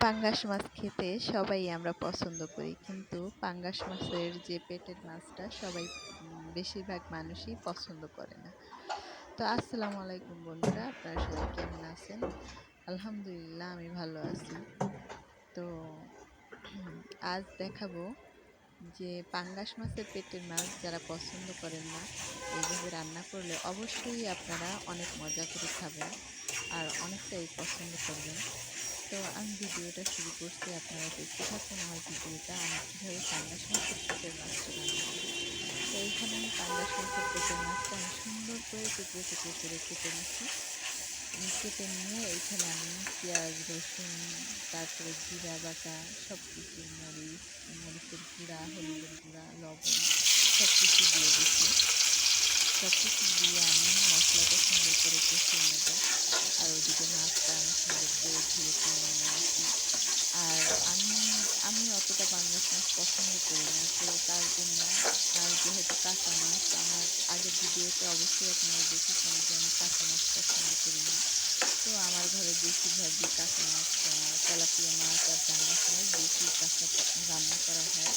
পাঙ্গাস মাছ খেতে সবাই আমরা পছন্দ করি, কিন্তু পাঙ্গাস মাছের যে পেটের মাছটা সবাই বেশিরভাগ মানুষই পছন্দ করে না। তো আসসালামু আলাইকুম বন্ধুরা, আপনারা সবাই কেমন আছেন? আলহামদুলিল্লাহ আমি ভালো আছি। তো আজ দেখাবো যে পাঙ্গাস মাছের পেটের মাছ যারা পছন্দ করেন না, এইভাবে রান্না করলে অবশ্যই আপনারা অনেক মজা করে খাবেন আর অনেকটাই পছন্দ করবেন। তো আমি ভিডিওটা শুরু করছি, আপনারা দেখতে থাকুন আমার ভিডিওটা। আমি কীভাবে পাঙ্গাস মাছের পেটের মাছটা রান্না করি। তো এইখানে আমি পাঙ্গাস মাছের পেটের মাছটা আমি সুন্দর করে টুকরো টুকরো করে কেটে নিচ্ছি। কেটে নিয়ে এইখানে আমি পেঁয়াজ, রসুন, তারপরে জিরা বাটা, সব কিছু মরিচের গুঁড়া, হলুদের গুঁড়া, লবণ সব কিছু দিয়ে দিচ্ছি। সব কিছু দিয়ে আমি মশলাটা সুন্দর করে কষিয়ে নেব। আর ওইদিকে মাছটা আমি সুন্দর করে ধুয়ে তুলে নিয়েছি। আর আমি অতটা পাঙ্গাস মাছ পছন্দ করি না, তো তার জন্য, আর যেহেতু কাঁচা মাছ, আমার আগের ভিডিওতে অবশ্যই আপনারা দেখেছেন যে আমি কাঁচা মাছ পছন্দ করি না। তো আমার ঘরে বেশিরভাগই কাঁচা মাছ, তেলাপিয়া মাছ আর পাঙ্গাস মাছ বেশি কাঁচা রান্না করা হয়।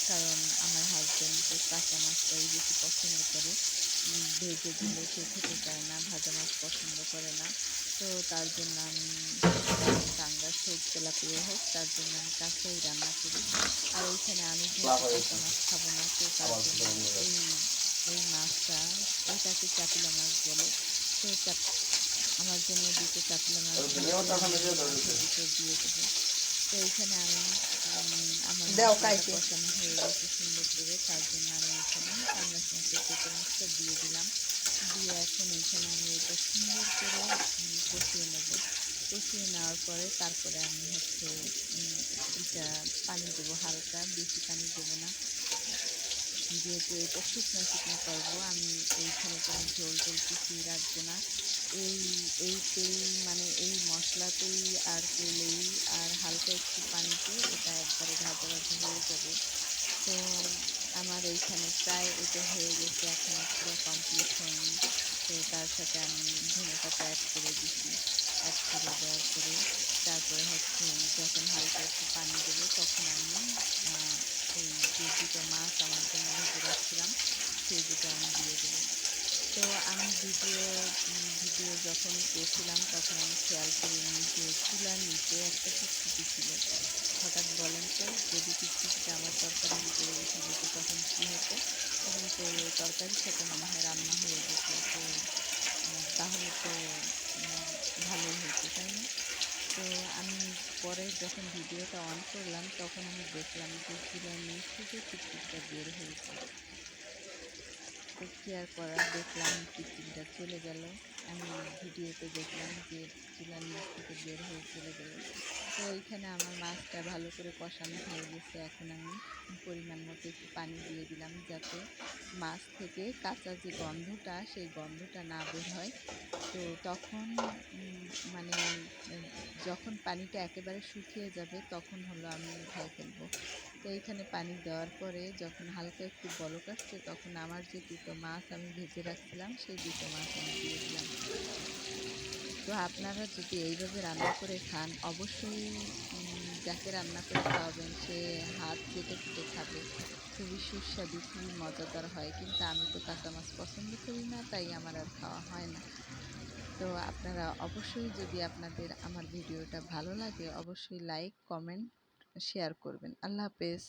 কারণ আমার হাজব্যান্ড তো কাঁচা মাছটাই বেশি পছন্দ করে। ভেজে দিলে সে খেতে চায় না, ভাজা মাছ পছন্দ করে না। তো তার জন্য আমি সবসময় পাঙ্গাস হোক, তেলাপিয়া হোক, তার জন্য আমি কাঁচাই রান্না করি। আর এইখানে আমি যেহেতু কাঁচা মাছ খাবো না, তো তার জন্য এই এই মাছটা, এটাকে চাপিলা মাছ বলে। তো আমার জন্য দুটো চাপিলা মাছ দুটো দিয়ে দেবো। তো এইখানে আমি আমার মশলাটা কষানো হয়ে গেছে সুন্দর করে, তার জন্য আমি এখানে পাঙ্গাস মাছের পেটের মাছটা দিয়ে দিলাম। দিয়ে এখন এইখানে আমি এটা সুন্দর করে কষিয়ে নেব। কষিয়ে নেওয়ার পরে তারপরে আমি হচ্ছে এটা পানি দেবো, হালকা, বেশি পানি দেবো না। যেহেতু এটা শুকনো শুকনো করবো, আমি এইখানে কোনো ঝোল টোল কিছুই রাখবো না। এই এইতেই, মানে এই মশলাতেই আর তেলেই আর হালকা একটু পানিতে এটা একবারে ভাজা ভাজা হয়ে যাবে। তো আমার এইখানে প্রায় এটা হয়ে গেছে, এখনো পুরো কমপ্লিট হয়নি। তো তার সাথে আমি ধনেপাতা অ্যাড করে দিছি। অ্যাড করে দেওয়ার পরে তারপরে হচ্ছে যখন হালকা একটু পানি দেবো, তখন আমি ওই যে দুটো মাছ আমার জন্য ভেজে রাখছিলাম সেই দুটো আমি দিয়ে দেবো। তো আমি ভিডিও যখন করছিলাম তখন আমি খেয়াল করিনি যে চুলার নিচে একটা টিকটিকি ছিল। হঠাৎ বলেন তো, যদি টিকটিকিটা আমার তরকারির উপরে উঠে যেত তখন কী হতো? তখন তো তরকারির সাথে মনে হয় রান্না হয়ে যেত। তো তাহলে তো ভালোই হতো, তাই না? তো আমি পরে যখন ভিডিওটা অন করলাম তখন আমি দেখলাম যে চুলার নিচ থেকে টিকটিকিটা বের হয়েছে। তো কি আর করার, দেখলাম টিকটিকিটা চলে গেল। আমি ভিডিওতে দেখলাম যে চুলার নিচ থেকে বের হয়ে চলে গেল। তো এইখানে আমার মাছটা ভালো করে কষানো হয়ে গেছে। এখন আমি পরিমাণ মতো একটু পানি দিয়ে দিলাম, যাতে মাছ থেকে কাঁচা যে গন্ধটা, সেই গন্ধটা না বের হয়। তো তখন মানে যখন পানিটা একেবারে শুকিয়ে যাবে তখন হলো আমি উঠায় ফেলবো। তো এইখানে পানি দেওয়ার পরে যখন হালকা একটু বলক আসছে, তখন আমার যে দুটো মাছ আমি ভেজে রাখছিলাম সেই দুটো মাছ আমি দিয়ে দিলাম। তো আপনারা যদি এইভাবে রান্না করে খান, অবশ্যই যাকে রান্না করে খাওয়াবেন সে হাত চেটে চেটে খাবে। খুবই সুস্বাদু, খুবই মজাদার হয়। কিন্তু আমি তো কাঁচা মাছ পছন্দ করি না, তাই আমার আর খাওয়া হয় না। তো আপনারা অবশ্যই, যদি আপনাদের আমার ভিডিওটা ভালো লাগে, অবশ্যই লাইক, কমেন্ট, শেয়ার করবেন। আল্লাহ হাফেজ।